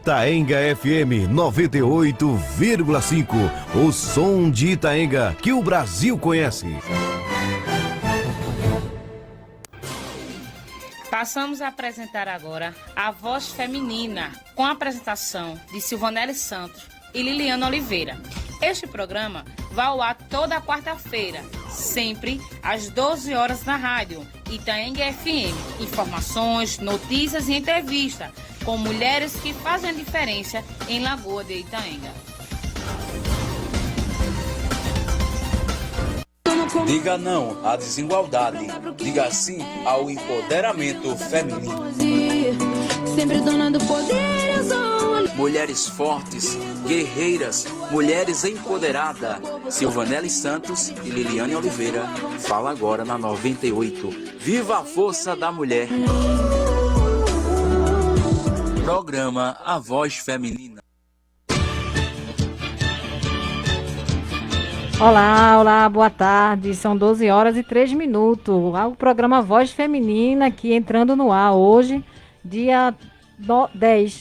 Itaenga FM 98,5. O som de Itaenga que o Brasil conhece. Passamos a apresentar agora a Voz Feminina, com a apresentação de Silvanelli Santos e Liliana Oliveira. Este programa vai ao ar toda quarta-feira, sempre às 12 horas na rádio Itaenga FM. Informações, notícias e entrevistas com mulheres que fazem a diferença em Lagoa de Itaenga. Diga não à desigualdade. Diga sim ao empoderamento feminino. Sempre dona do poder. Mulheres fortes, guerreiras, mulheres empoderadas. Silvanelli Santos e Liliane Oliveira fala agora na 98. Viva a força da mulher. Programa A Voz Feminina. Olá, boa tarde. São 12 horas e 3 minutos. O programa Voz Feminina aqui entrando no ar hoje, dia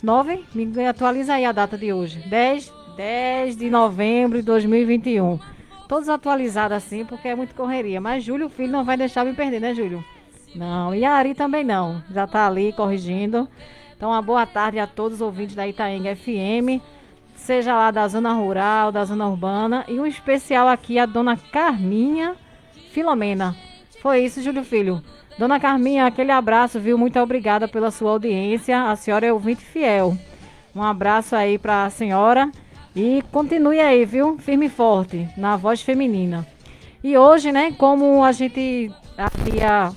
9? Me atualiza aí a data de hoje. 10 de novembro de 2021. Todos atualizados assim, porque é muito correria. Mas Júlio Filho não vai deixar me perder, né, Júlio? Não, e a Ari também não. Já tá ali corrigindo. Então, uma boa tarde a todos os ouvintes da Itaenga FM. Seja lá da zona rural, da zona urbana. E um especial aqui a dona Carminha Filomena. Foi isso, Júlio Filho. Dona Carminha, aquele abraço, viu? Muito obrigada pela sua audiência. A senhora é ouvinte fiel. Um abraço aí para a senhora. E continue aí, viu? Firme e forte, na Voz Feminina. E hoje, né, como a gente havia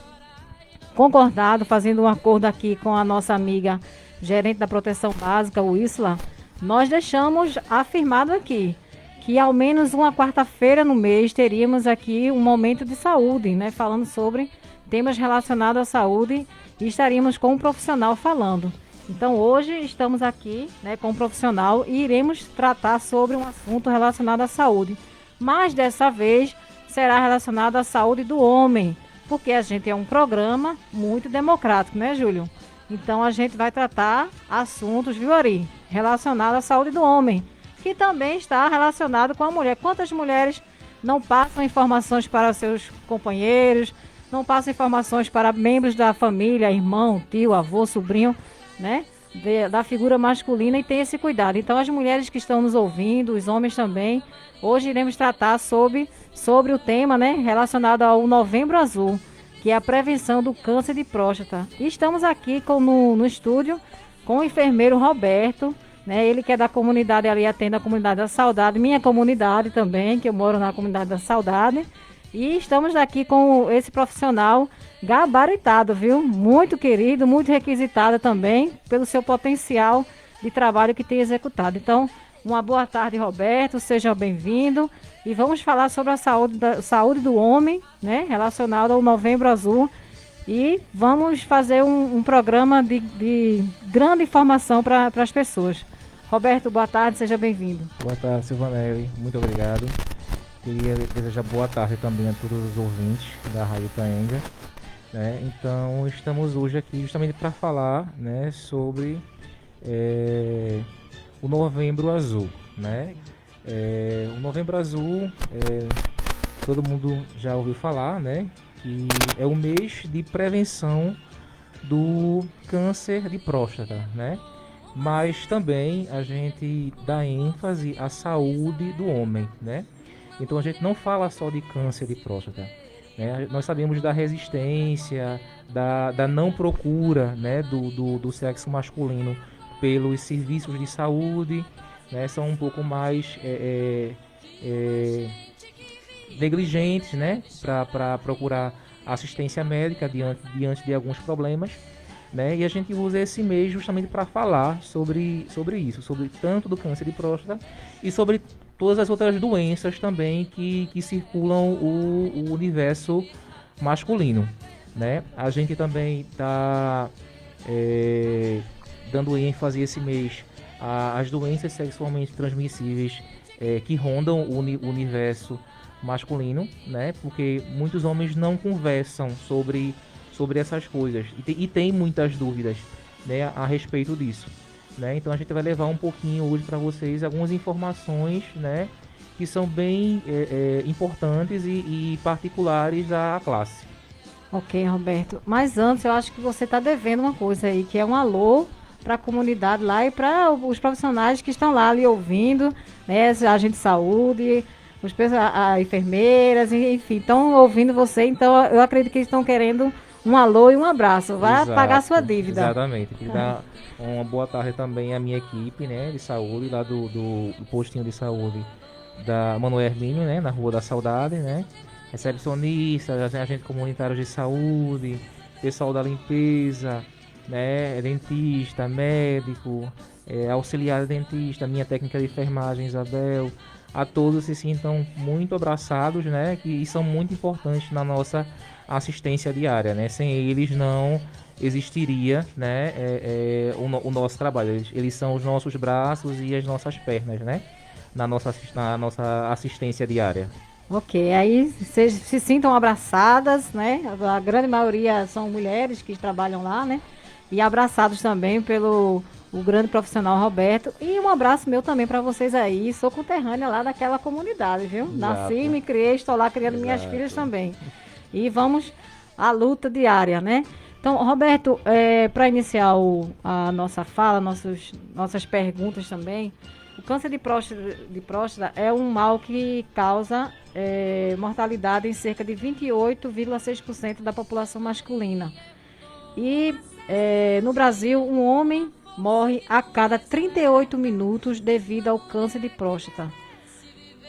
concordado, fazendo um acordo aqui com a nossa amiga gerente da Proteção Básica, o Isla, nós deixamos afirmado aqui que ao menos uma quarta-feira no mês teríamos aqui um momento de saúde, né, falando sobre temas relacionados à saúde e estaríamos com um profissional falando. Então hoje estamos aqui, né, com um profissional e iremos tratar sobre um assunto relacionado à saúde. Mas dessa vez será relacionado à saúde do homem, porque a gente é um programa muito democrático, né, Júlio? Então a gente vai tratar assuntos, viu, Ari, relacionados à saúde do homem, que também está relacionado com a mulher. Quantas mulheres não passam informações para seus companheiros, não passam informações para membros da família, irmão, tio, avô, sobrinho, né? Da figura masculina e tem esse cuidado. Então as mulheres que estão nos ouvindo, os homens também, hoje iremos tratar sobre o tema, né, relacionado ao Novembro Azul, que é a prevenção do câncer de próstata. E estamos aqui no estúdio com o enfermeiro Roberto, né, ele que é da comunidade ali, atende a comunidade da Saudade, minha comunidade também, que eu moro na comunidade da Saudade. E estamos aqui com esse profissional gabaritado, viu? Muito querido, muito requisitado também pelo seu potencial de trabalho que tem executado. Então, uma boa tarde, Roberto, seja bem-vindo. E vamos falar sobre a saúde do homem, né? Relacionado ao Novembro Azul. E vamos fazer um programa de grande informação para as pessoas. Roberto, boa tarde, seja bem-vindo. Boa tarde, Silvanelli. Muito obrigado. Queria desejar boa tarde também a todos os ouvintes da Rádio Itaenga, né? Então, estamos hoje aqui justamente para falar, né, sobre o Novembro Azul, né? O Novembro Azul, todo mundo já ouviu falar, né? Que é o mês de prevenção do câncer de próstata, né? Mas também a gente dá ênfase à saúde do homem, né? Então a gente não fala só de câncer de próstata, né? Nós sabemos da resistência, da não procura, né, do sexo masculino pelos serviços de saúde, né? São um pouco mais negligentes, né, para procurar assistência médica diante de alguns problemas, né? E a gente usa esse mês justamente para falar sobre isso, sobre tanto do câncer de próstata e sobre todas as outras doenças também que circulam o universo masculino, né? A gente também está dando ênfase esse mês às doenças sexualmente transmissíveis que rondam o universo masculino, né? Porque muitos homens não conversam sobre essas coisas e tem muitas dúvidas, né, a respeito disso. né? Então a gente vai levar um pouquinho hoje para vocês algumas informações, né, que são bem importantes e particulares à classe. Ok, Roberto. Mas antes, eu acho que você está devendo uma coisa aí, que é um alô para a comunidade lá e para os profissionais que estão lá ali ouvindo, né? A agente de saúde, a enfermeiras, enfim, estão ouvindo você. Então, eu acredito que eles estão querendo um alô e um abraço. Vai pagar sua dívida. Exatamente. Queria dar uma boa tarde também à minha equipe, né, de saúde, lá do postinho de saúde da Manuel Hermínio, né, na Rua da Saudade, né? Recepcionistas, agentes comunitários de saúde, pessoal da limpeza, né, dentista, médico, auxiliar de dentista, minha técnica de enfermagem, Isabel, a todos se sintam muito abraçados, né, que são muito importantes na nossa assistência diária, né? Sem eles não existiria, né, o nosso trabalho. Eles são os nossos braços e as nossas pernas, né, na nossa assistência diária. Ok, aí vocês se sintam abraçadas, né? A grande maioria são mulheres que trabalham lá, né? E abraçados também pelo o grande profissional Roberto. E um abraço meu também para vocês aí. Sou conterrânea lá daquela comunidade, viu? Exato. Nasci, me criei, estou lá criando minhas filhas também. E vamos à luta diária, né? Então, Roberto, para iniciar a nossa fala, nossas perguntas também, o câncer de próstata é um mal que causa mortalidade em cerca de 28,6% da população masculina. E no Brasil, um homem morre a cada 38 minutos devido ao câncer de próstata,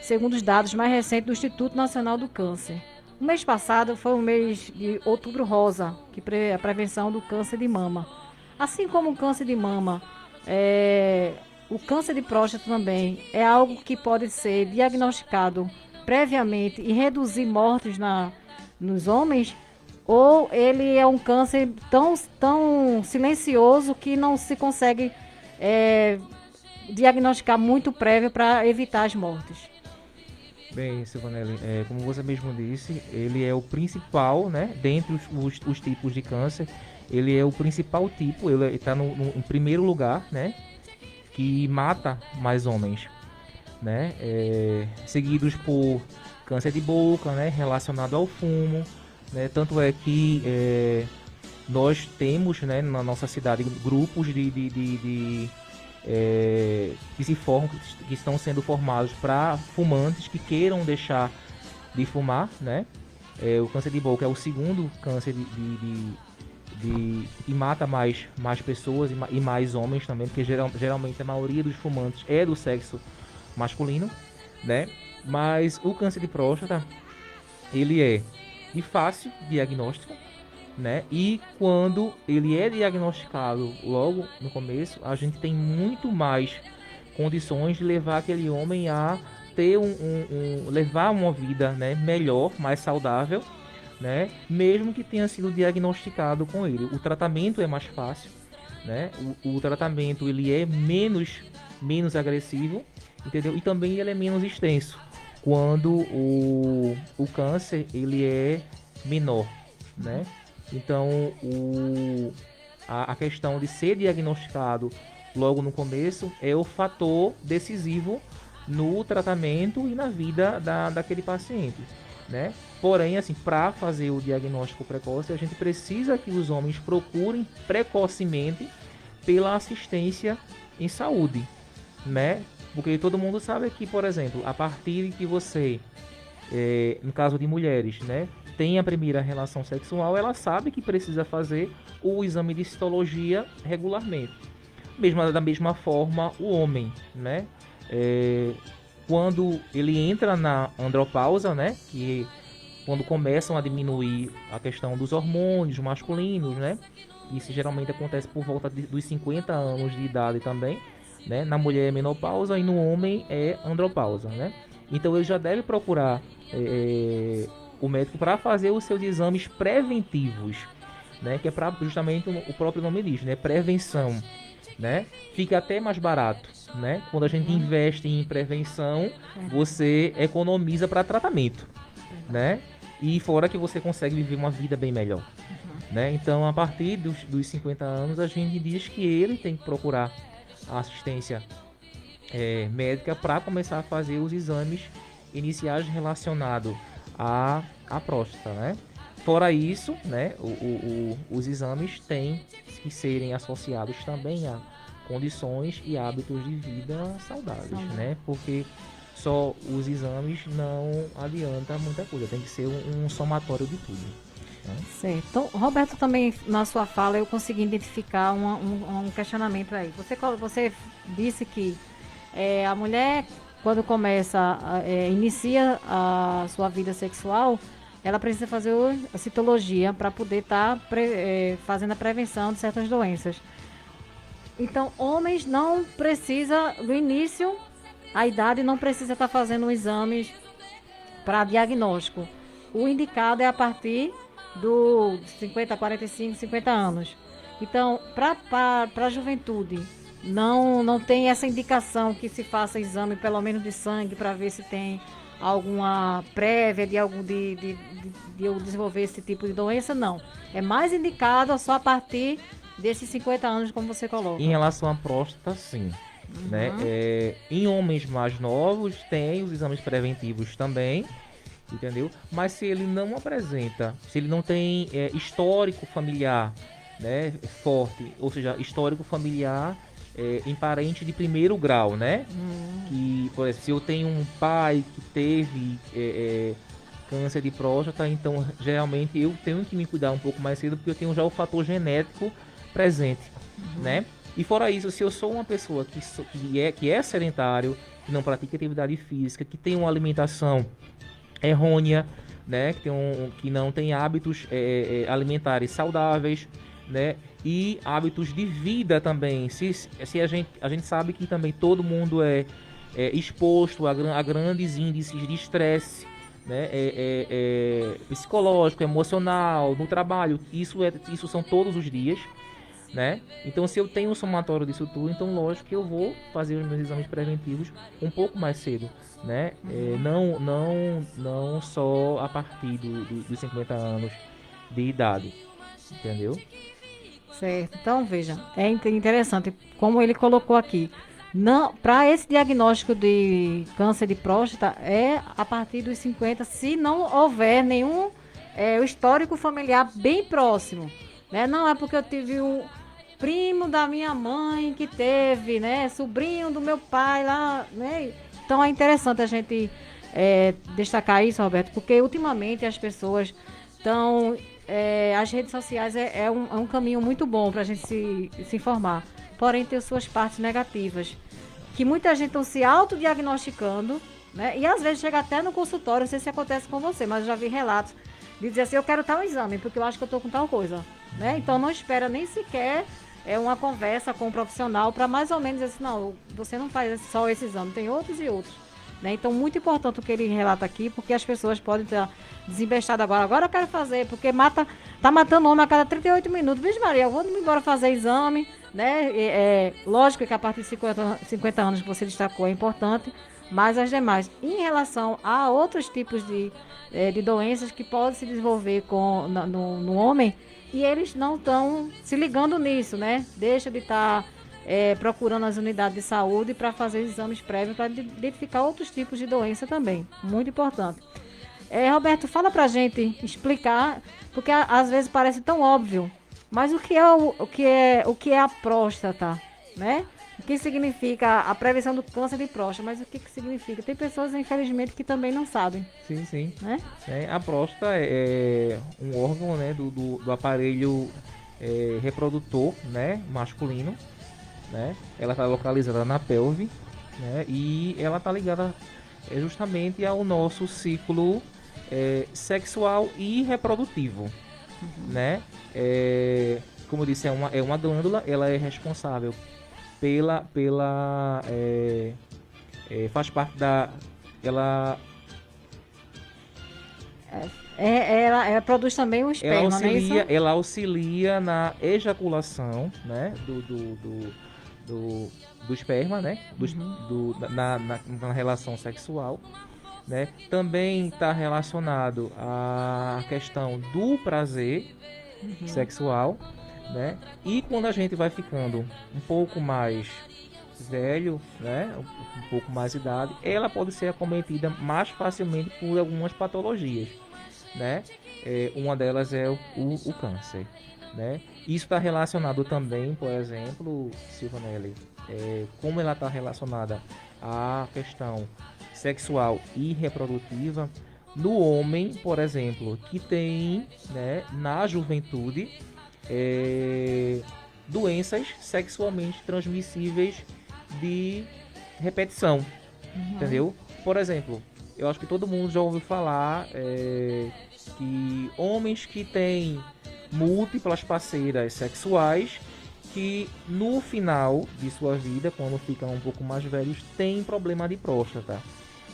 segundo os dados mais recentes do Instituto Nacional do Câncer. O mês passado foi o mês de Outubro Rosa, que a prevenção do câncer de mama. Assim como o câncer de mama, o câncer de próstata também é algo que pode ser diagnosticado previamente e reduzir mortes nos homens, ou ele é um câncer tão silencioso que não se consegue diagnosticar muito prévio para evitar as mortes? Bem, Silvanelli, como você mesmo disse, ele é o principal, né, dentre os tipos de câncer, ele é o principal tipo, ele está em primeiro lugar, né, que mata mais homens, né, seguidos por câncer de boca, né, relacionado ao fumo, né, tanto é que nós temos, né, na nossa cidade grupos que estão sendo formados para fumantes que queiram deixar de fumar, né, o câncer de boca é o segundo câncer que mata mais pessoas e mais homens também, porque geralmente a maioria dos fumantes é do sexo masculino, né? Mas o câncer de próstata, ele é de fácil diagnóstico, né? E quando ele é diagnosticado logo no começo, a gente tem muito mais condições de levar aquele homem a ter levar uma vida, né, melhor, mais saudável, né? Mesmo que tenha sido diagnosticado com ele. O tratamento é mais fácil, né? O tratamento ele é menos agressivo, entendeu? E também ele é menos extenso quando o câncer ele é menor, né? Então a questão de ser diagnosticado logo no começo é o fator decisivo no tratamento e na vida daquele paciente, né? Porém, assim, para fazer o diagnóstico precoce, a gente precisa que os homens procurem precocemente pela assistência em saúde, né? Porque todo mundo sabe que, por exemplo, a partir que você, no caso de mulheres, né, tem a primeira relação sexual, ela sabe que precisa fazer o exame de citologia regularmente. Da mesma forma, o homem, né? Quando ele entra na andropausa, né, que quando começam a diminuir a questão dos hormônios masculinos, né? Isso geralmente acontece por volta dos 50 anos de idade também, né? Na mulher é menopausa e no homem é andropausa, né? Então ele já deve procurar o médico para fazer os seus exames preventivos, né? Que é para justamente o próprio nome diz, né? Prevenção, né? Fica até mais barato, né? Quando a gente investe em prevenção, você economiza para tratamento, né? E fora que você consegue viver uma vida bem melhor, né? Então, a partir dos 50 anos, a gente diz que ele tem que procurar a assistência médica para começar a fazer os exames iniciais relacionados à próstata, né? Fora isso, né, os exames têm que serem associados também a condições e hábitos de vida saudáveis, né? Porque só os exames não adianta muita coisa, tem que ser um somatório de tudo. Né? Certo. Então, Roberto, também na sua fala eu consegui identificar um questionamento aí. Você disse que a mulher, quando inicia a sua vida sexual, ela precisa fazer a citologia para poder estar fazendo a prevenção de certas doenças. Então, homens não precisa, no início, a idade não precisa estar fazendo exames para diagnóstico. O indicado é a partir dos 50, 45, 50 anos. Então, para a juventude, não tem essa indicação que se faça exame, pelo menos de sangue, para ver se tem alguma prévia de eu desenvolver esse tipo de doença, não. É mais indicado só a partir desses 50 anos, como você coloca. Em relação à próstata, sim. Né? Em homens mais novos, tem os exames preventivos também, entendeu? Mas se ele não apresenta, se ele não tem histórico familiar, né, forte, ou seja, histórico familiar em parente de primeiro grau, né? Que, por exemplo, se eu tenho um pai que teve câncer de próstata, então geralmente eu tenho que me cuidar um pouco mais cedo porque eu tenho já o fator genético presente, né? E fora isso, se eu sou uma pessoa que é sedentário, que não pratica atividade física, que tem uma alimentação errônea, né? Que não tem hábitos alimentares saudáveis, né? E hábitos de vida também. Se a gente sabe que também todo mundo é exposto a grandes índices de estresse, né? Psicológico, emocional, no trabalho. Isso são todos os dias, né? Então, se eu tenho um somatório disso tudo, então lógico que eu vou fazer os meus exames preventivos um pouco mais cedo, né? Não só a partir dos 50 anos de idade, entendeu? Certo. Então, veja, é interessante como ele colocou aqui. Para esse diagnóstico de câncer de próstata é a partir dos 50, se não houver nenhum histórico familiar bem próximo, né? Não é porque eu tive um primo da minha mãe que teve, né? Sobrinho do meu pai lá, né? Então é interessante a gente destacar isso, Roberto, porque ultimamente as pessoas estão... as redes sociais é um caminho muito bom para a gente se informar. Porém, tem suas partes negativas. Que muita gente está se autodiagnosticando, né? E às vezes chega até no consultório, não sei se acontece com você, mas eu já vi relatos de dizer assim, eu quero tal exame, porque eu acho que eu estou com tal coisa. Né? Então não espera nem sequer uma conversa com um profissional para mais ou menos dizer assim, não, você não faz só esse exame, tem outros e outros. Né? Então, muito importante o que ele relata aqui, porque as pessoas podem ter desembestado agora eu quero fazer, porque tá matando homem a cada 38 minutos. Vixe Maria, eu vou embora fazer exame, né? Lógico que a partir de 50 anos que você destacou é importante, mas as demais, em relação a outros tipos de doenças que podem se desenvolver no homem, e eles não estão se ligando nisso, né? Deixa de estar procurando as unidades de saúde para fazer exames prévios para identificar outros tipos de doença também. Muito importante. Roberto, fala pra gente explicar, porque às vezes parece tão óbvio, mas o que é a próstata, né? O que significa a prevenção do câncer de próstata, mas o que significa? Tem pessoas, infelizmente, que também não sabem. Sim. Né? A próstata é um órgão, né, do aparelho reprodutor, né, masculino, né? Ela está localizada na pelve, né? E ela está ligada justamente ao nosso ciclo sexual e reprodutivo, né? Como eu disse, é uma glândula, ela é responsável faz parte da... Ela produz também o esperma, não é isso? Ela auxilia na ejaculação, né, do esperma, né, na relação sexual, né? Também está relacionado à questão do prazer sexual, né? E quando a gente vai ficando um pouco mais velho, né, um pouco mais de idade, ela pode ser acometida mais facilmente por algumas patologias, né? Uma delas é o câncer, né? Isso está relacionado também, por exemplo, Silvanelli, como ela está relacionada à questão sexual e reprodutiva, no homem, por exemplo, que tem, né, na juventude, doenças sexualmente transmissíveis de repetição, entendeu? Por exemplo, eu acho que todo mundo já ouviu falar que homens que têm múltiplas parceiras sexuais, que no final de sua vida, quando ficam um pouco mais velhos, têm problema de próstata.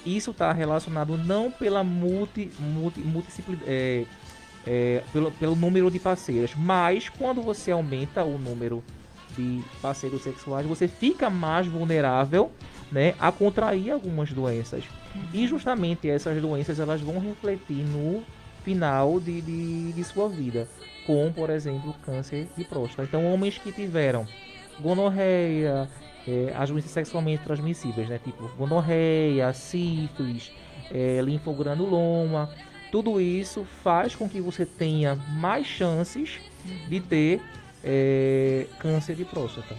Isso está relacionado não pela pelo número de parceiras, mas quando você aumenta o número de parceiros sexuais, você fica mais vulnerável, né, a contrair algumas doenças. E justamente essas doenças elas vão refletir no final de sua vida, com, por exemplo, câncer de próstata. Então, homens que tiveram gonorreia, as doenças sexualmente transmissíveis, né, tipo gonorreia, sífilis, linfogranuloma, tudo isso faz com que você tenha mais chances de ter câncer de próstata,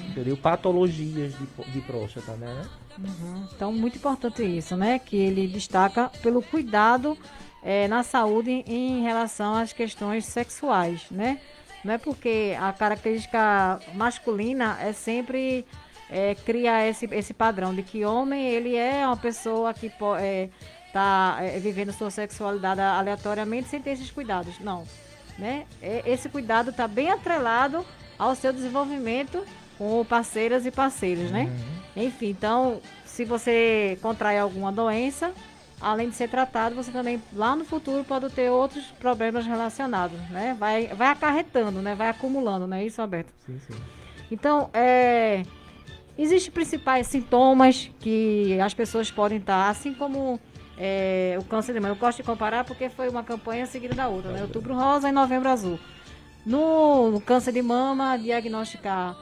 entendeu? Patologias de próstata, né? Então, muito importante isso, né? Que ele destaca pelo cuidado na saúde em relação às questões sexuais, né? Não é porque a característica masculina é sempre cria esse padrão de que homem ele é uma pessoa que está vivendo sua sexualidade aleatoriamente sem ter esses cuidados. Não, né? Esse cuidado está bem atrelado ao seu desenvolvimento com parceiras e parceiros, né? Enfim, então, se você contrai alguma doença, além de ser tratado, você também lá no futuro pode ter outros problemas relacionados, né? Vai acarretando, né? Vai acumulando, não é isso, Alberto? Sim, sim. Então, existem principais sintomas que as pessoas podem estar, assim como o câncer de mama. Eu gosto de comparar porque foi uma campanha seguida da outra, né? Outubro Rosa e Novembro Azul. No câncer de mama, diagnosticar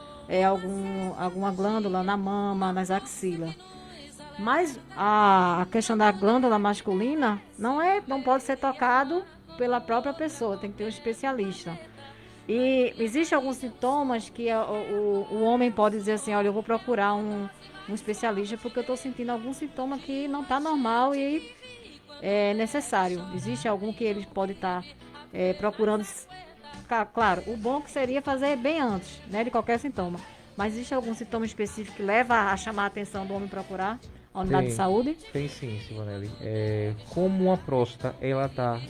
alguma glândula na mama, nas axilas. Mas a questão da glândula masculina não pode ser tocado pela própria pessoa, tem que ter um especialista. E existem alguns sintomas que o homem pode dizer assim, olha, eu vou procurar um especialista porque eu estou sentindo algum sintoma que não está normal e é necessário. Existe algum que ele pode estar procurando. Claro, o bom que seria fazer bem antes, né, de qualquer sintoma. Mas existe algum sintoma específico que leva a chamar a atenção do homem procurar a unidade de saúde? Tem sim, Silvanelli. Como a próstata ela está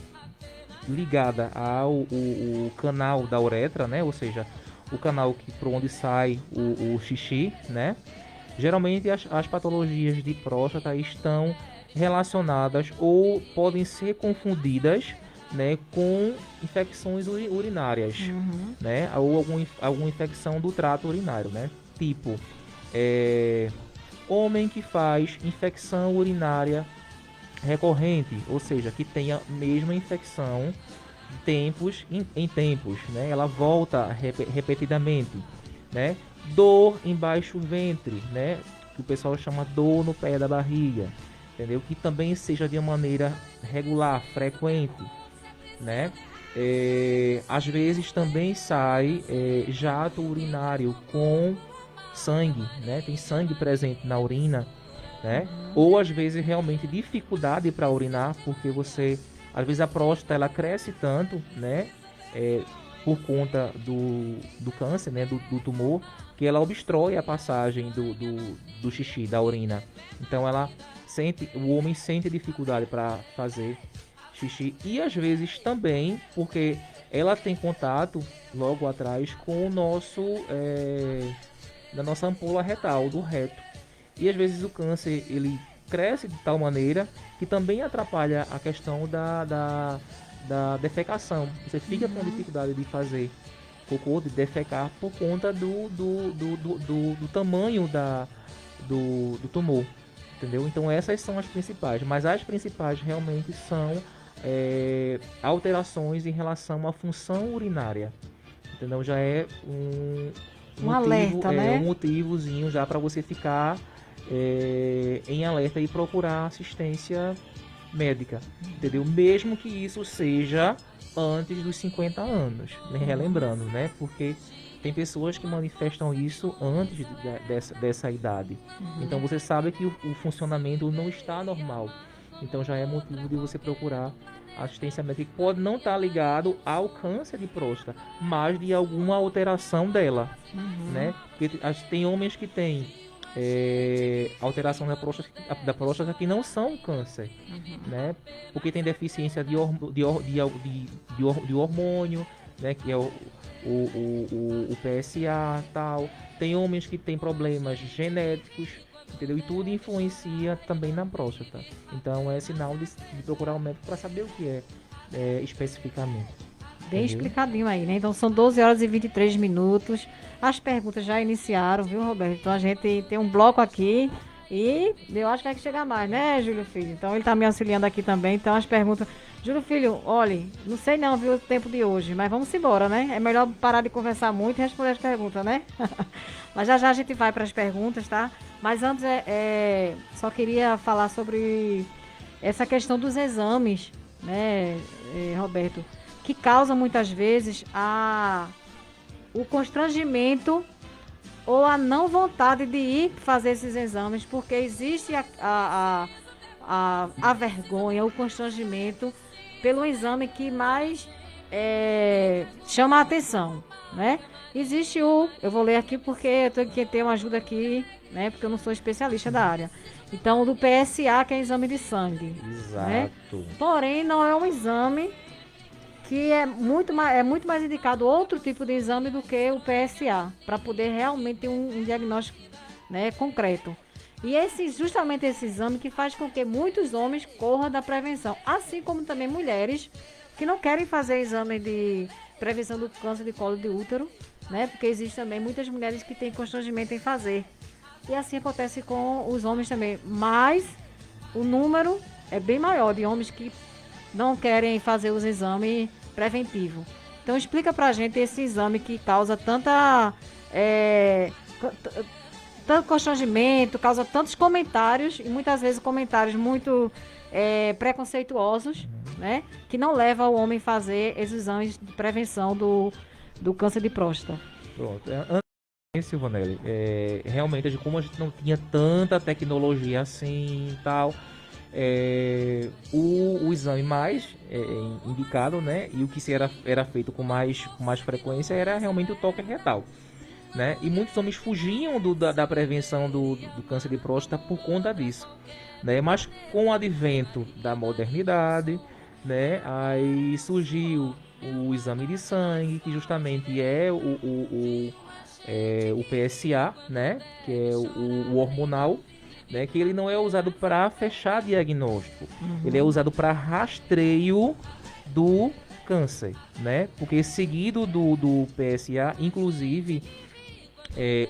ligada ao o canal da uretra, né? Ou seja, o canal por onde sai o xixi, né? Geralmente as patologias de próstata estão relacionadas ou podem ser confundidas, né, com infecções urinárias, né? Ou alguma infecção do trato urinário, né? Tipo, homem que faz infecção urinária recorrente, ou seja, que tem a mesma infecção em tempos, né? Ela volta repetidamente, né? Dor embaixo do ventre, né? Que o pessoal chama dor no pé da barriga, entendeu? Que também seja de uma maneira regular, frequente, né? Às vezes também sai jato urinário com sangue, né? Tem sangue presente na urina, né? Ou às vezes realmente dificuldade para urinar, porque às vezes a próstata ela cresce tanto, né? Por conta do câncer, né? Do tumor, que ela obstrói a passagem do xixi, da urina. Então o homem sente dificuldade para fazer xixi, e às vezes também porque ela tem contato logo atrás com o da nossa ampola retal, do reto. E às vezes o câncer ele cresce de tal maneira que também atrapalha a questão da defecação. Você fica com dificuldade de fazer cocô, de defecar, por conta do tamanho do tumor, entendeu? Então essas são as principais, mas as principais realmente são alterações em relação à função urinária, entendeu? Já é Um alerta, né? Um motivozinho já para você ficar em alerta e procurar assistência médica, entendeu? Mesmo que isso seja antes dos 50 anos, né? Relembrando, né? Porque tem pessoas que manifestam isso antes dessa idade. Então você sabe que o funcionamento não está normal. Então já é motivo de você procurar assistência médica, que pode não estar ligado ao câncer de próstata, mas de alguma alteração dela, né? Porque tem homens que têm alteração da próstata que não são câncer, né? Porque tem deficiência de hormônio, né? Que é o PSA, tal. Tem homens que têm problemas genéticos, entendeu? E tudo influencia também na próstata. Então é sinal de procurar um médico para saber o que é especificamente. Bem explicadinho aí, né? Então são 12 horas e 23 minutos. As perguntas já iniciaram, viu, Roberto? Então a gente tem um bloco aqui e eu acho que vai chegar mais, né, Júlio Filho? Então ele tá me auxiliando aqui também. Então as perguntas... Júlio Filho, olhe, não sei não, viu, o tempo de hoje, mas vamos embora, né? É melhor parar de conversar muito e responder as perguntas, né? Mas já a gente vai para as perguntas, tá? Mas antes, só queria falar sobre essa questão dos exames, né, Roberto? Que causa muitas vezes o constrangimento ou a não vontade de ir fazer esses exames, porque existe a vergonha, o constrangimento pelo exame que mais chama a atenção, né? Existe eu vou ler aqui porque eu tenho que ter uma ajuda aqui, né? Porque eu não sou especialista da área. Então, do PSA, que é exame de sangue. Exato. Né? Porém, não é um exame que é muito mais indicado outro tipo de exame do que o PSA, para poder realmente ter um diagnóstico, né, concreto. E justamente esse exame que faz com que muitos homens corram da prevenção, assim como também mulheres que não querem fazer exame de prevenção do câncer de colo de útero, né? Porque existem também muitas mulheres que têm constrangimento em fazer. E assim acontece com os homens também. Mas o número é bem maior de homens que não querem fazer os exames preventivos. Então explica pra gente esse exame que causa tanto constrangimento, causa tantos comentários, e muitas vezes comentários muito preconceituosos, né? Que não leva o homem a fazer esses exames de prevenção do câncer de próstata. Pronto. Silvanelli, realmente, como a gente não tinha tanta tecnologia assim e tal, o exame mais indicado, né? E o que era feito com mais frequência era realmente o toque retal. Né? E muitos homens fugiam da prevenção do câncer de próstata por conta disso, né? Mas com o advento da modernidade, né? Aí surgiu o exame de sangue, que justamente é o PSA, né? Que é o hormonal, né? Que ele não é usado para fechar diagnóstico, ele é usado para rastreio do câncer, né? Porque seguido do PSA, inclusive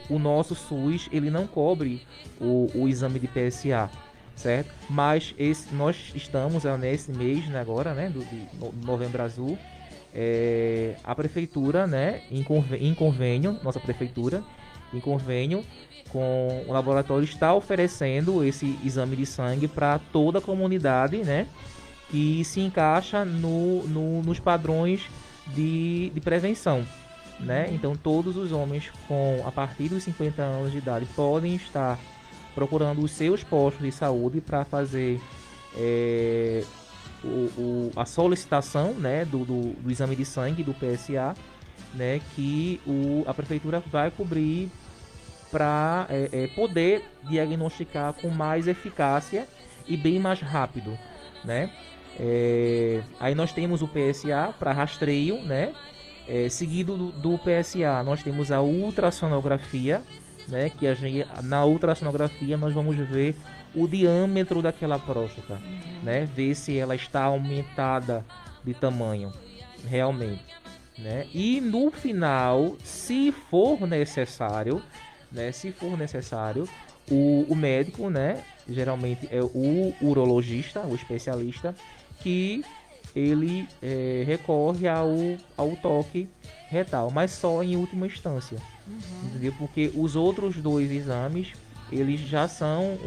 o nosso SUS ele não cobre o exame de PSA, certo? Mas nós estamos nesse mês, né, agora, né, de Novembro Azul, a prefeitura, né, em convênio, nossa prefeitura, em convênio com o laboratório, está oferecendo esse exame de sangue para toda a comunidade, né, que se encaixa nos padrões de prevenção. Né? Então todos os homens a partir dos 50 anos de idade podem estar procurando os seus postos de saúde para fazer a solicitação, né, do exame de sangue do PSA, né, que a prefeitura vai cobrir para poder diagnosticar com mais eficácia e bem mais rápido, né? Aí nós temos o PSA para rastreio, né? Seguido do PSA, nós temos a ultrassonografia, né? Que na ultrassonografia nós vamos ver o diâmetro daquela próstata, né? Ver se ela está aumentada de tamanho, realmente, né? E no final, se for necessário, o médico, né? Geralmente é o urologista, o especialista, que ele recorre ao toque retal, mas só em última instância. entendeu? Porque os outros 2 exames, eles já são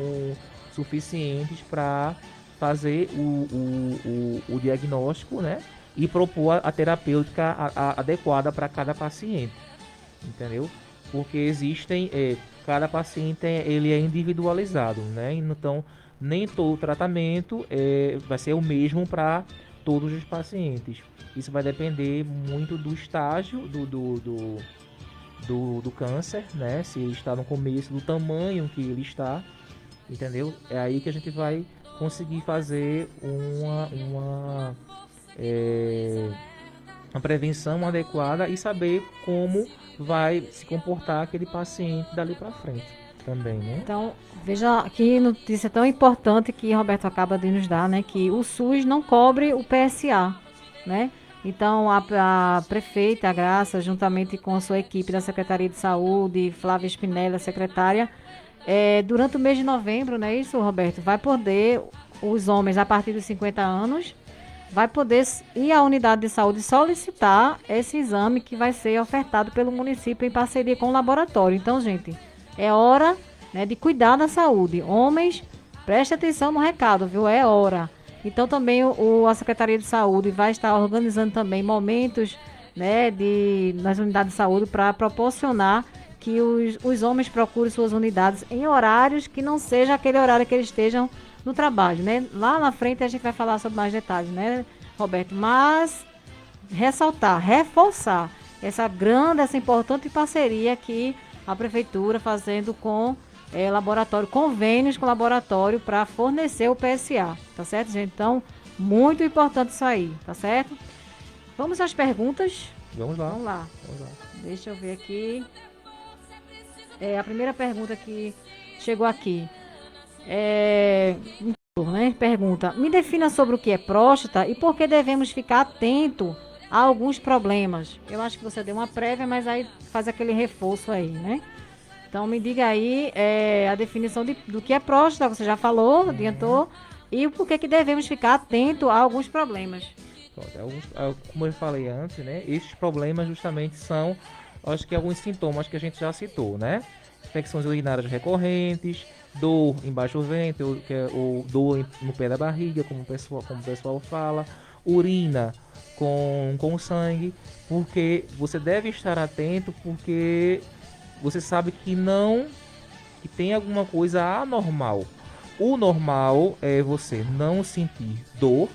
suficientes para fazer o diagnóstico, né? E propor a terapêutica adequada para cada paciente, entendeu? Porque existem, cada paciente ele é individualizado, né? Então, nem todo tratamento vai ser o mesmo para todos os pacientes. Isso vai depender muito do estágio do câncer, né? Se ele está no começo, do tamanho que ele está, entendeu? É aí que a gente vai conseguir fazer uma prevenção adequada e saber como vai se comportar aquele paciente dali para frente também, né? Então, veja que notícia tão importante que Roberto acaba de nos dar, né? Que o SUS não cobre o PSA, né? Então, a prefeita, a Graça, juntamente com a sua equipe da Secretaria de Saúde, Flávia Spinelli, a secretária, durante o mês de novembro, não é isso, Roberto? Vai poder, os homens a partir dos 50 anos, vai poder ir à unidade de saúde solicitar esse exame que vai ser ofertado pelo município em parceria com o laboratório. Então, gente, é hora, né, de cuidar da saúde. Homens, preste atenção no recado, viu? É hora. Então, também a Secretaria de Saúde vai estar organizando também momentos, né, nas unidades de saúde para proporcionar que os homens procurem suas unidades em horários que não seja aquele horário que eles estejam no trabalho, né? Lá na frente a gente vai falar sobre mais detalhes, né, Roberto? Mas reforçar essa importante parceria que a Prefeitura fazendo com laboratório, convênios com o laboratório para fornecer o PSA, tá certo, gente? Então, muito importante isso aí, tá certo? Vamos às perguntas? Vamos lá. Vamos lá. Deixa eu ver aqui. A primeira pergunta que chegou aqui. Né? Pergunta: me defina sobre o que é próstata e por que devemos ficar atento a alguns problemas. Eu acho que você deu uma prévia, mas aí faz aquele reforço aí, né? Então me diga aí a definição do que é próstata, você já falou, adiantou, e o porquê que devemos ficar atento a alguns problemas. Pronto, como eu falei antes, né? Esses problemas justamente são, acho que alguns sintomas que a gente já citou, né? Infecções urinárias recorrentes, dor embaixo do ventre, ou dor no pé da barriga, como o pessoal fala, urina com sangue, porque você deve estar atento, porque você sabe que tem alguma coisa anormal. O normal é você não sentir dor,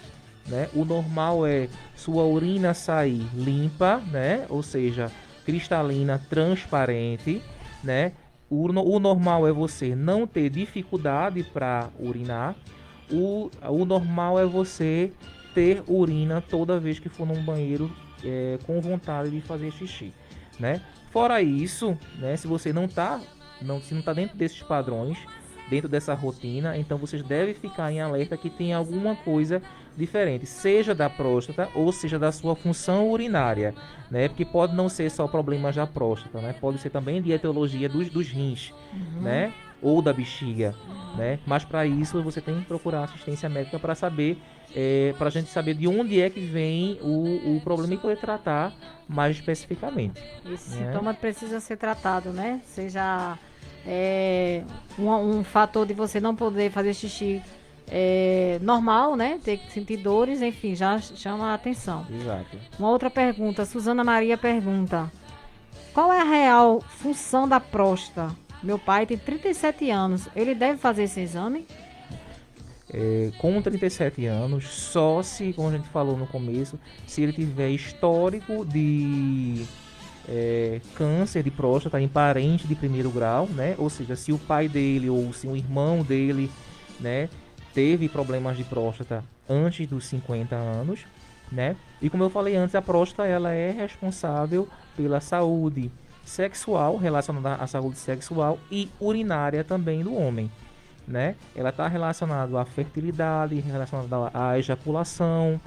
né? O normal é sua urina sair limpa, né? Ou seja, cristalina, transparente, né? O normal é você não ter dificuldade para urinar. O normal é você ter urina toda vez que for num banheiro com vontade de fazer xixi, né? Fora isso, né, se você não está dentro desses padrões, dentro dessa rotina, então vocês devem ficar em alerta que tem alguma coisa diferente, seja da próstata ou seja da sua função urinária, né? Porque pode não ser só problemas da próstata, né? Pode ser também de etiologia dos rins, né? Ou da bexiga, né? Mas para isso você tem que procurar assistência médica para saber, para a gente saber de onde é que vem o problema e poder tratar mais especificamente. Esse né? sintoma precisa ser tratado, né? Seja um fator de você não poder fazer xixi normal, né? Ter que sentir dores, enfim, já chama a atenção. Exato. Uma outra pergunta, Suzana Maria pergunta: qual é a real função da próstata? Meu pai tem 37 anos, ele deve fazer esse exame? Com 37 anos, só se, como a gente falou no começo, se ele tiver histórico de câncer de próstata em parente de primeiro grau, né? Ou seja, se o pai dele ou se o irmão dele, né, teve problemas de próstata antes dos 50 anos, né? E como eu falei antes, a próstata ela é responsável pela saúde sexual, relacionada à saúde sexual e urinária também do homem, né? Ela está relacionada à fertilidade, relacionada à ejaculação,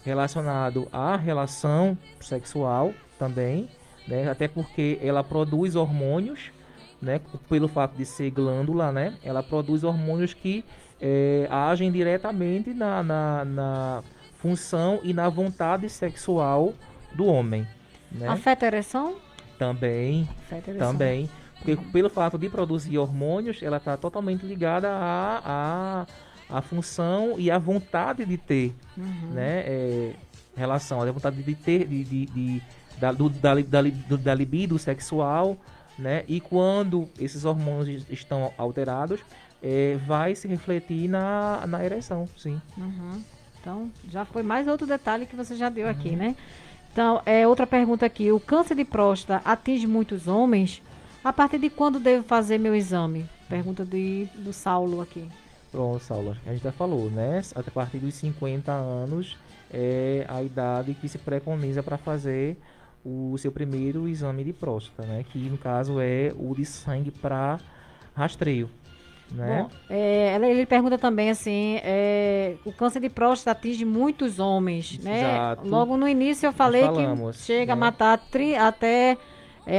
relacionado à relação sexual também, né? Até porque ela produz hormônios, né? Pelo fato de ser glândula, né? Ela produz hormônios que agem diretamente na função e na vontade sexual do homem, né? Afeta a ereção? Também, Isso é interessante. também. Porque pelo fato de produzir hormônios, ela está totalmente ligada à função e à vontade de ter, né? Relação, a vontade de ter, da libido sexual, né? E quando esses hormônios estão alterados, vai se refletir na ereção, sim. Uhum. Então, já foi mais outro detalhe que você já deu aqui, né? Então, outra pergunta aqui. O câncer de próstata atinge muitos homens? A partir de quando devo fazer meu exame? Pergunta do Saulo aqui. Pronto, Saulo, a gente já falou, né? A partir dos 50 anos é a idade que se preconiza para fazer o seu primeiro exame de próstata, né? Que no caso é o de sangue para rastreio, né? Bom, ele pergunta também assim, o câncer de próstata atinge muitos homens, né? Exato. Logo no início eu falei falamos, que chega né? a matar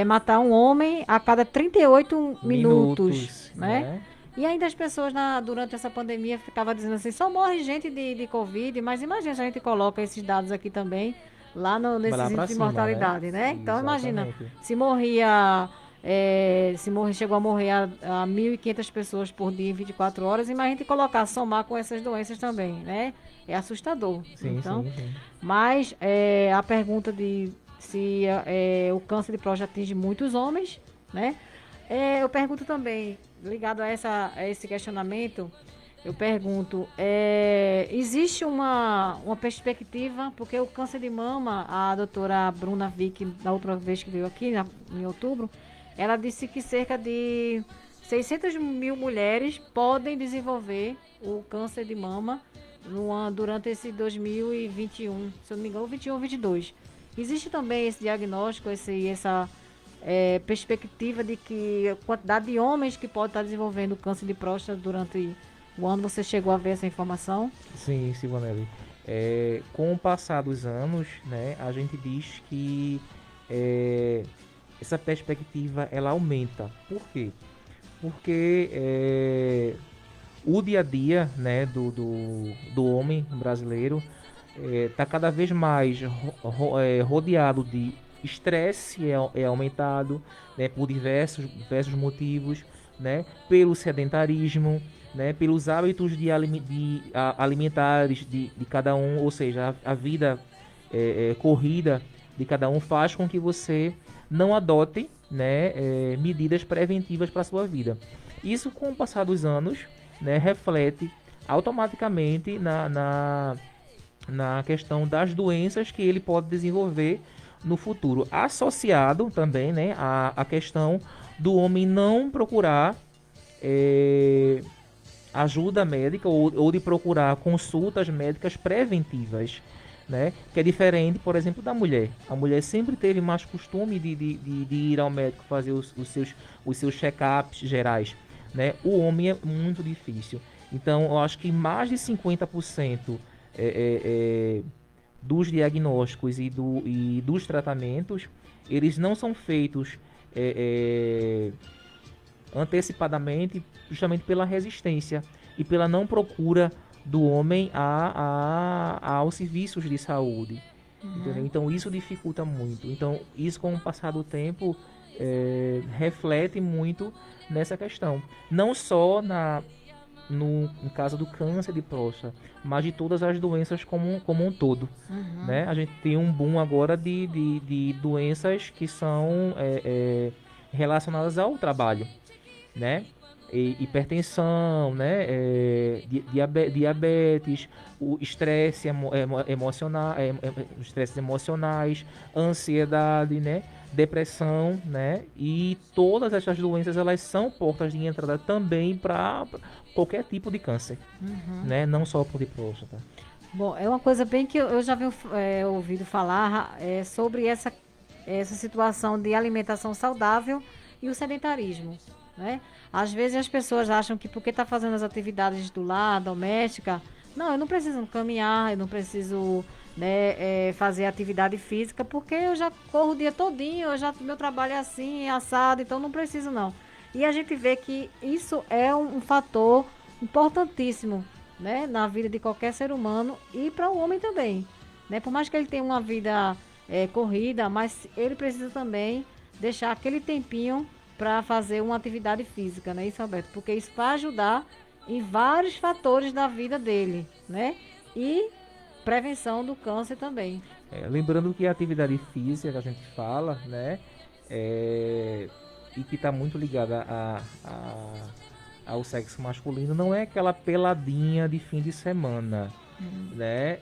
matar um homem a cada 38 minutos, né? E ainda as pessoas durante essa pandemia ficavam dizendo assim, só morre gente de Covid, mas imagina se a gente coloca esses dados aqui também, lá nesses Vai lá pra índices de cima, mortalidade, né? Então imagina, Exatamente. chegou a morrer a 1.500 pessoas por dia em 24 horas, imagina a gente somar com essas doenças também, né? É assustador. Sim, Então, sim. mas a pergunta de se o câncer de próstata atinge muitos homens, né? Eu pergunto também, ligado a esse questionamento, eu pergunto, existe uma perspectiva, porque o câncer de mama, a doutora Bruna Vick, da outra vez que veio aqui, em outubro, ela disse que cerca de 600 mil mulheres podem desenvolver o câncer de mama durante esse 2021, se eu não me engano, 21 ou 22. Existe também esse diagnóstico, essa perspectiva de que a quantidade de homens que podem estar desenvolvendo câncer de próstata durante o ano, você chegou a ver essa informação? Sim, Silvanelli. Com o passar dos anos, né, a gente diz que essa perspectiva ela aumenta. Por quê? Porque o dia a dia, né, do homem brasileiro está cada vez mais rodeado de estresse, é aumentado, né, por diversos motivos, né, pelo sedentarismo, né, pelos hábitos alimentares de cada um, ou seja, a vida corrida de cada um faz com que você não adote, né, medidas preventivas para a sua vida. Isso, com o passar dos anos, né, reflete automaticamente na questão das doenças que ele pode desenvolver no futuro, associado também, né, à questão do homem não procurar ajuda médica ou de procurar consultas médicas preventivas, né, que é diferente, por exemplo, da mulher. A mulher sempre teve mais costume de ir ao médico fazer os seus check-ups gerais, né? O homem é muito difícil. Então, eu acho que mais de 50% dos diagnósticos e dos tratamentos, eles não são feitos antecipadamente, justamente pela resistência e pela não procura do homem aos serviços de saúde. Entendeu? Então isso dificulta muito. Então isso, com o passar do tempo, reflete muito nessa questão. Não só no caso do câncer de próstata, mas de todas as doenças como um todo. Né? A gente tem um boom agora de doenças que são relacionadas ao trabalho, né? Hipertensão, né? Diabetes, o estresse emocional, estresses emocionais, ansiedade, né? Depressão, né? E todas essas doenças, elas são portas de entrada também para qualquer tipo de câncer, né? Não só por de próstata. Bom, é uma coisa bem que eu já vi ouvido falar sobre essa situação de alimentação saudável e o sedentarismo, né? Às vezes as pessoas acham que porque está fazendo as atividades do lar, doméstica, não, eu não preciso caminhar, eu não preciso, né, fazer atividade física, porque eu já corro o dia todinho, meu trabalho é assim, é assado, então não preciso não. E a gente vê que isso é um fator importantíssimo, né, na vida de qualquer ser humano e para o homem também, né? Por mais que ele tenha uma vida corrida, mas ele precisa também deixar aquele tempinho para fazer uma atividade física, né, isso, Roberto? Porque isso vai ajudar em vários fatores da vida dele, né? E prevenção do câncer também. Lembrando que a atividade física que a gente fala, né, e que está muito ligada ao sexo masculino, não é aquela peladinha de fim de semana, né?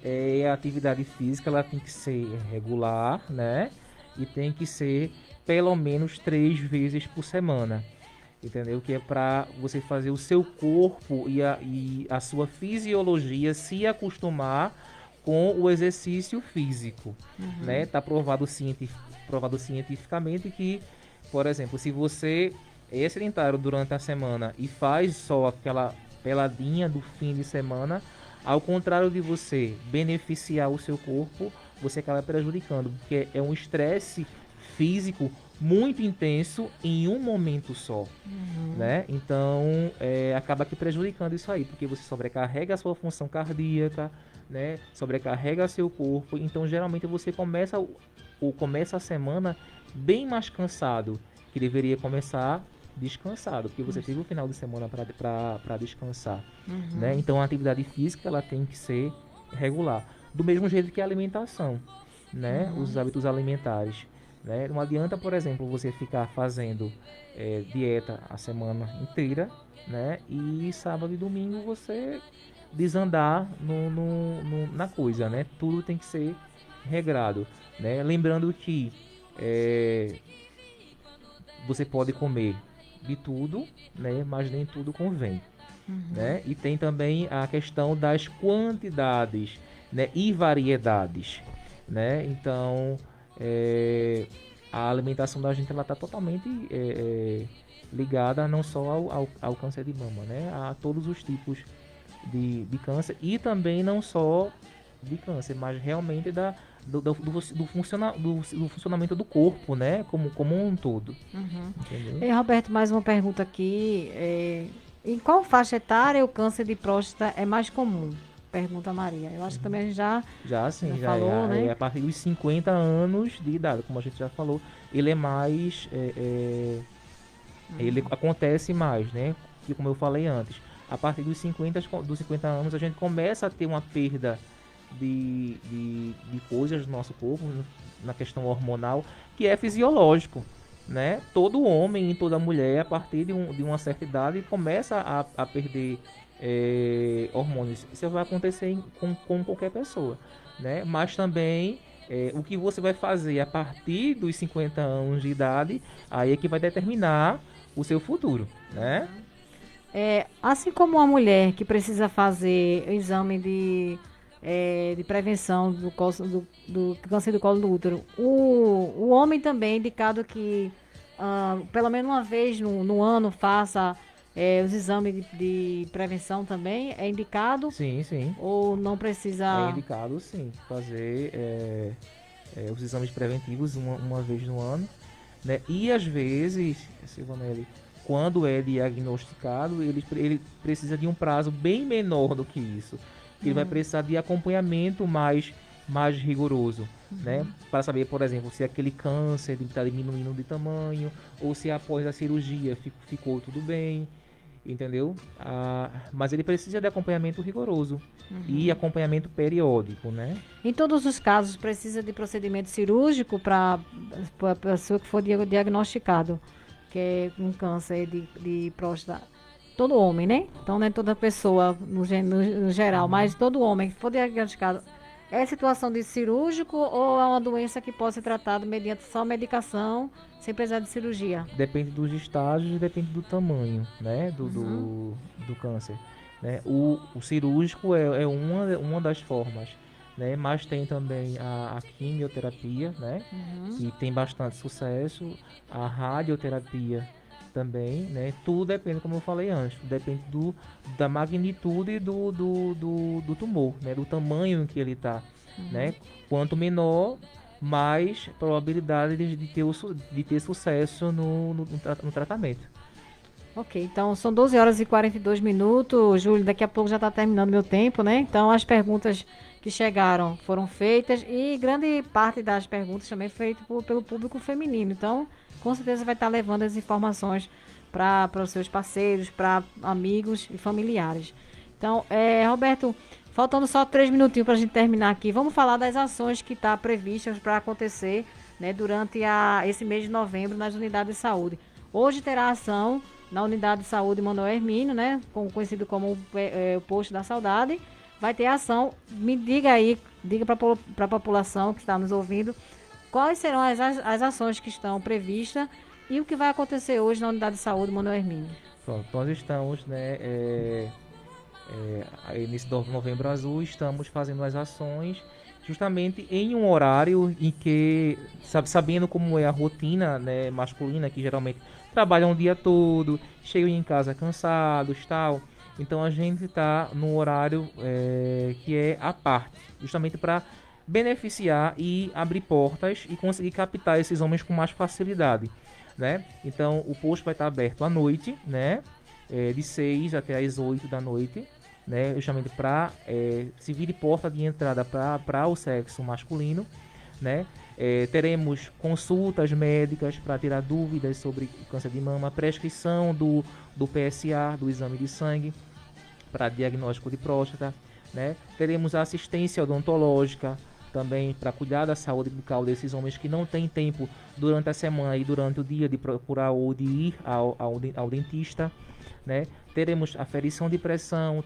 A atividade física, ela tem que ser regular, né? E tem que ser pelo menos 3 vezes por semana, entendeu? Que é para você fazer o seu corpo e a sua fisiologia se acostumar com o exercício físico, né? Tá provado cientificamente que, por exemplo, se você é sedentário durante a semana e faz só aquela peladinha do fim de semana, ao contrário de você beneficiar o seu corpo, você acaba prejudicando, porque é um estresse físico muito intenso em um momento só, né? Então, acaba que prejudicando isso aí, porque você sobrecarrega a sua função cardíaca, né? Sobrecarrega seu corpo. Então, geralmente você começa a semana bem mais cansado, que deveria começar descansado, porque você teve o final de semana para descansar, né? Então, a atividade física, ela tem que ser regular, do mesmo jeito que a alimentação, né? Os hábitos alimentares, né? Não adianta, por exemplo, você ficar fazendo dieta a semana inteira, né? E sábado e domingo você desandar na coisa, né? Tudo tem que ser regrado, né? Lembrando que você pode comer de tudo, né? Mas nem tudo convém, né? E tem também a questão das quantidades, né? E variedades, né? Então, a alimentação da gente, ela está totalmente ligada não só ao câncer de mama, né? A todos os tipos de câncer, e também não só de câncer, mas realmente do funcionamento do corpo, né? Como um todo. Entendeu? E, Roberto, mais uma pergunta aqui. Em qual faixa etária o câncer de próstata é mais comum? Pergunta a Maria. Eu acho que também a gente já falou, né? A partir dos 50 anos de idade, como a gente já falou, ele é mais... ele acontece mais, né? E como eu falei antes, a partir dos 50 anos a gente começa a ter uma perda de coisas do nosso corpo, na questão hormonal, que é fisiológico, né? Todo homem e toda mulher, a partir de uma certa idade, começa a perder hormônios. Isso vai acontecer com qualquer pessoa, né? Mas também o que você vai fazer a partir dos 50 anos de idade, aí é que vai determinar o seu futuro, né? Assim como uma mulher que precisa fazer exame de prevenção do câncer do colo do útero, o homem também é indicado que pelo menos uma vez no ano faça os exames de prevenção também, é indicado? Sim. Ou não precisa? É indicado, sim, fazer os exames preventivos uma vez no ano, né? E às vezes, Silvanelli, quando é diagnosticado, ele precisa de um prazo bem menor do que isso. Ele vai precisar de acompanhamento mais rigoroso, né? Para saber, por exemplo, se aquele câncer está diminuindo de tamanho, ou se após a cirurgia ficou tudo bem, entendeu? Mas ele precisa de acompanhamento rigoroso e acompanhamento periódico, né? Em todos os casos, precisa de procedimento cirúrgico para a pessoa que for diagnosticado, que é um câncer de próstata. Todo homem, né? Então, não é toda pessoa no geral, mas todo homem que for diagnosticado. É situação de cirúrgico ou é uma doença que pode ser tratada mediante só medicação, sem precisar de cirurgia? Depende dos estágios e depende do tamanho, né? Do câncer, né? O cirúrgico é uma das formas, né? Mas tem também a quimioterapia, né? Que tem bastante sucesso. A radioterapia também, né? Tudo depende, como eu falei antes, depende da magnitude do tumor, né? Do tamanho em que ele está, né? Quanto menor, mais probabilidade de ter sucesso no tratamento. Ok, então são 12 horas e 42 minutos, Júlio, daqui a pouco já está terminando meu tempo, né? Então as perguntas que que chegaram foram feitas e grande parte das perguntas também feitas pelo público feminino. Então, com certeza vai estar levando as informações para os seus parceiros, para amigos e familiares. Então, Roberto, faltando só 3 minutinhos para a gente terminar aqui, vamos falar das ações que estão previstas para acontecer, né, durante esse mês de novembro nas unidades de saúde. Hoje terá ação na unidade de saúde Manoel Hermínio, né, conhecido como o Posto da Saudade. Vai ter ação. Me diga aí, diga para a população que está nos ouvindo, quais serão as ações que estão previstas e o que vai acontecer hoje na unidade de saúde Manoel Hermínio. Pronto, nós estamos, né, nesse Novembro Azul, estamos fazendo as ações justamente em um horário em que, sabendo como é a rotina, né, masculina, que geralmente trabalham o dia todo, chegam em casa cansados, tal. Então a gente está num horário que é à parte, justamente para beneficiar e abrir portas e conseguir captar esses homens com mais facilidade, né? Então o posto vai estar aberto à noite, né? De 6 até as 8 da noite, né? Justamente para servir de porta de entrada para o sexo masculino, né? Teremos consultas médicas para tirar dúvidas sobre o câncer de mama, prescrição do PSA, do exame de sangue, para diagnóstico de próstata, né? Teremos a assistência odontológica também para cuidar da saúde bucal desses homens que não têm tempo durante a semana e durante o dia de procurar ou de ir ao dentista, né? Teremos aferição de pressão,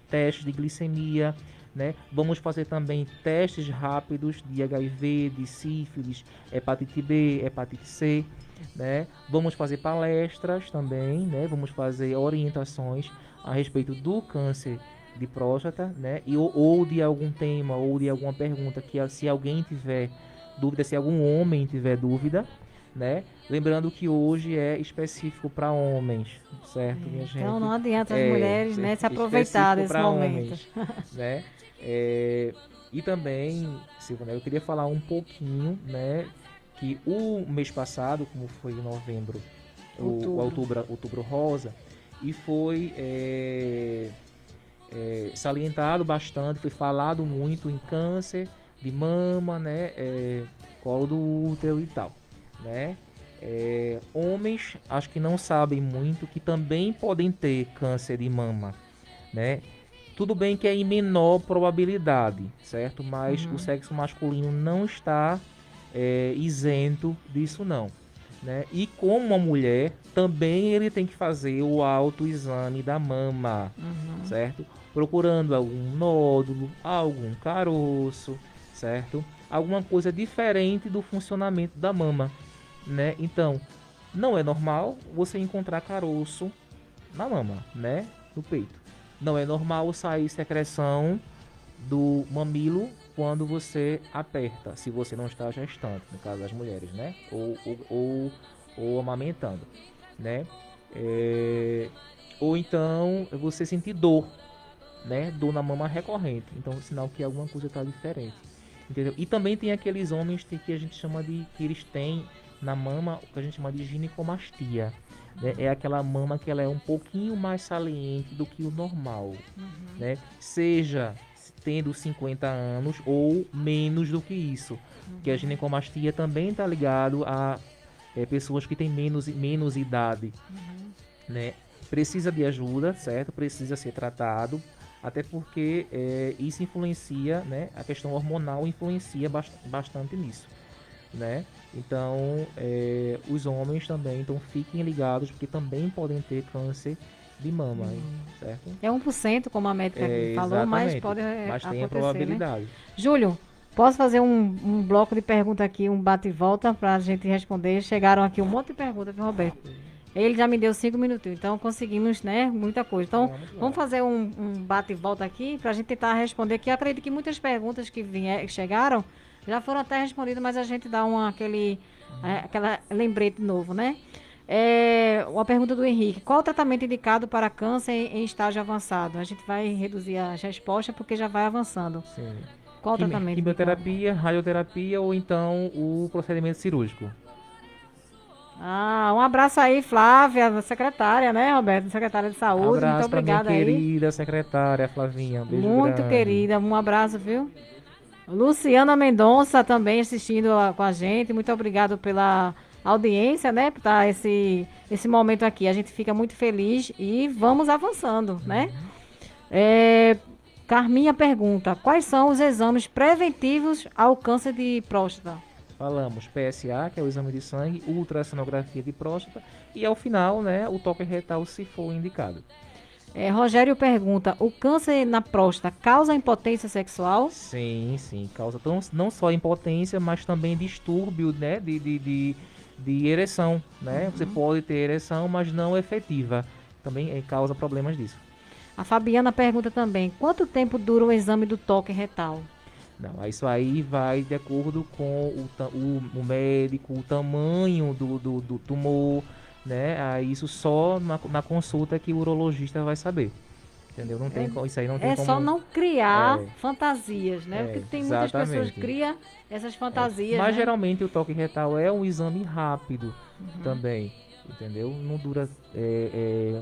teste de glicemia, né? Vamos fazer também testes rápidos de HIV, de sífilis, hepatite B, hepatite C, né? Vamos fazer palestras também, né? Vamos fazer orientações a respeito do câncer de próstata, né? Ou de algum tema, ou de alguma pergunta que, se alguém tiver dúvida, se algum homem tiver dúvida, né? Lembrando que hoje é específico para homens, certo, minha gente? Então não adianta as mulheres, né, se aproveitar desse momento. Homens, né? E também, Silvana, eu queria falar um pouquinho, né, que o mês passado, como foi em novembro, o outubro rosa, e foi salientado bastante, foi falado muito em câncer de mama, né, colo do útero e tal, né? Homens, acho que não sabem muito que também podem ter câncer de mama, né? Tudo bem que é em menor probabilidade, certo? Mas o sexo masculino não está isento disso não, né? E como uma mulher, também ele tem que fazer o autoexame da mama, certo? Procurando algum nódulo, algum caroço, certo? Alguma coisa diferente do funcionamento da mama, né? Então, não é normal você encontrar caroço na mama, né? No peito. Não é normal sair secreção do mamilo quando você aperta, se você não está gestante, no caso das mulheres, né? Ou amamentando, né? Ou então você sentir dor, né? Dor na mama recorrente. Então, é sinal que alguma coisa está diferente, entendeu? E também tem aqueles homens que a gente chama de, que eles têm na mama o que a gente chama de ginecomastia, né? É aquela mama que ela é um pouquinho mais saliente do que o normal, né? Seja tendo 50 anos ou menos do que isso, que a ginecomastia também está ligado a pessoas que têm menos idade, né? Precisa de ajuda, certo? Precisa ser tratado, até porque isso influencia, né? A questão hormonal influencia bastante nisso, né? Então, os homens também, então fiquem ligados, porque também podem ter câncer de mama, certo? É 1%, como a médica falou, mas pode mas tem a acontecer, probabilidade. né? Júlio, posso fazer um bloco de pergunta aqui, um bate e volta para a gente responder? Chegaram aqui um monte de perguntas, viu, Roberto? Ele já me deu 5 minutinhos, então conseguimos, né, muita coisa. Então, vamos fazer um bate e volta aqui para a gente tentar responder aqui. Acredito que muitas perguntas que chegaram já foram até respondidas, mas a gente dá aquela lembrete novo, né? Uma pergunta do Henrique. Qual o tratamento indicado para câncer em estágio avançado? A gente vai reduzir as respostas porque já vai avançando. Sim. Qual o tratamento? Quimioterapia, radioterapia ou então o procedimento cirúrgico? Um abraço aí, Flávia, secretária, né, Roberto? Secretária de Saúde. Abraço Muito obrigada pra minha aí. querida secretária Flavinha. Beijo Muito grande. querida, um abraço, viu? Luciana Mendonça também assistindo com a gente. Muito obrigado pela audiência, né? Por estar esse momento aqui. A gente fica muito feliz e vamos avançando, né? Carminha pergunta: quais são os exames preventivos ao câncer de próstata? Falamos PSA, que é o exame de sangue, ultrassonografia de próstata e ao final, né, o toque retal se for indicado. Rogério pergunta: o câncer na próstata causa impotência sexual? Sim, causa não só impotência, mas também distúrbio, né, de ereção, né? Você pode ter ereção, mas não efetiva. Também causa problemas disso. A Fabiana pergunta também: quanto tempo dura o exame do toque retal? Não, isso aí vai de acordo com o médico, o tamanho do tumor, né? Aí isso só na consulta que o urologista vai saber. Entendeu? Não tem, isso aí não tem como... só não criar fantasias, né? Porque tem muitas pessoas exatamente. que criam essas fantasias, Mas né? geralmente o toque retal é um exame rápido também, entendeu? Não dura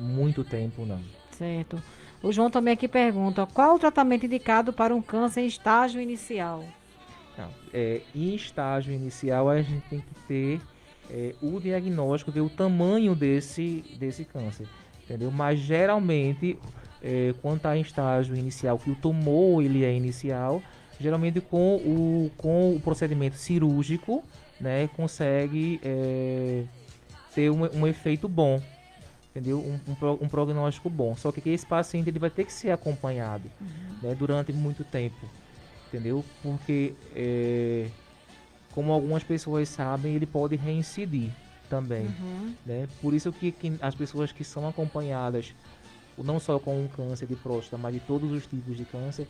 muito tempo, não. Certo. O João também aqui pergunta: qual o tratamento indicado para um câncer em estágio inicial? Não, em estágio inicial a gente tem que ter o diagnóstico, ver o tamanho desse câncer, entendeu? Mas geralmente, quando está em estágio inicial, que o tumor ele é inicial, geralmente com o procedimento cirúrgico, né, consegue ter um efeito bom, entendeu? Um prognóstico bom. Só que esse paciente ele vai ter que ser acompanhado, né, durante muito tempo, entendeu? Porque, como algumas pessoas sabem, ele pode reincidir também, né? Por isso que as pessoas que são acompanhadas, não só com um câncer de próstata, mas de todos os tipos de câncer,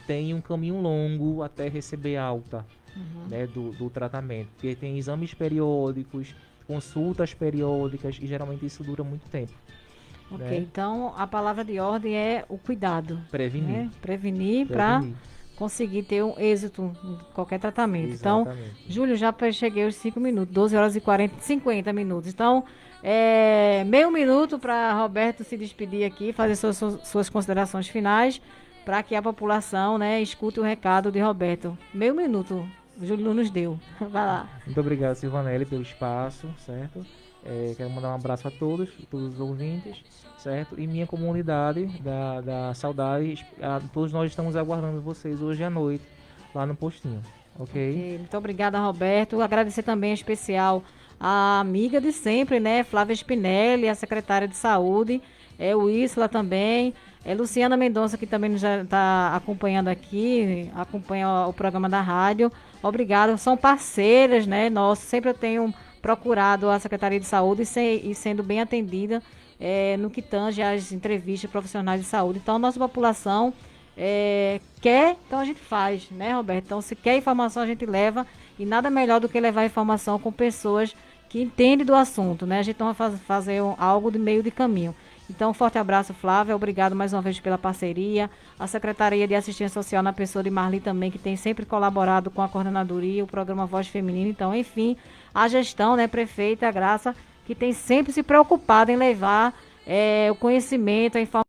têm um caminho longo até receber alta, né, do tratamento. Porque tem exames periódicos, consultas periódicas e geralmente isso dura muito tempo. Ok, né? então a palavra de ordem é o cuidado. Prevenir. Né? Prevenir para conseguir ter um êxito em qualquer tratamento. Exatamente. Então, Júlio, já cheguei aos 5 minutos, 12 horas e 50 minutos. Então, meio minuto para Roberto se despedir aqui, fazer suas considerações finais, para que a população, né, escute o recado de Roberto. Meio minuto, o Júlio nos deu. Vai lá. Muito obrigado, Silvanelli, pelo espaço, certo? Quero mandar um abraço a todos os ouvintes, certo? E minha comunidade da Saudade, todos nós estamos aguardando vocês hoje à noite, lá no postinho, ok? Muito obrigada, Roberto. Agradecer também em especial a amiga de sempre, né, Flávia Spinelli, a secretária de Saúde, o Isla também, Luciana Mendonça, que também já está acompanhando aqui, acompanha o programa da rádio. Obrigada, são parceiras, né, nossa, sempre eu tenho procurado a Secretaria de Saúde e sendo bem atendida no que tange às entrevistas profissionais de saúde. Então, a nossa população quer, então a gente faz, né, Roberto? Então, se quer informação, a gente leva, e nada melhor do que levar informação com pessoas que entendem do assunto, né? A gente não vai fazer algo de meio de caminho. Então, um forte abraço, Flávia. Obrigado mais uma vez pela parceria. A Secretaria de Assistência Social, na pessoa de Marli também, que tem sempre colaborado com a coordenadoria, o programa Voz Feminina. Então, enfim, a gestão, né, prefeita Graça, que tem sempre se preocupado em levar o conhecimento, a informação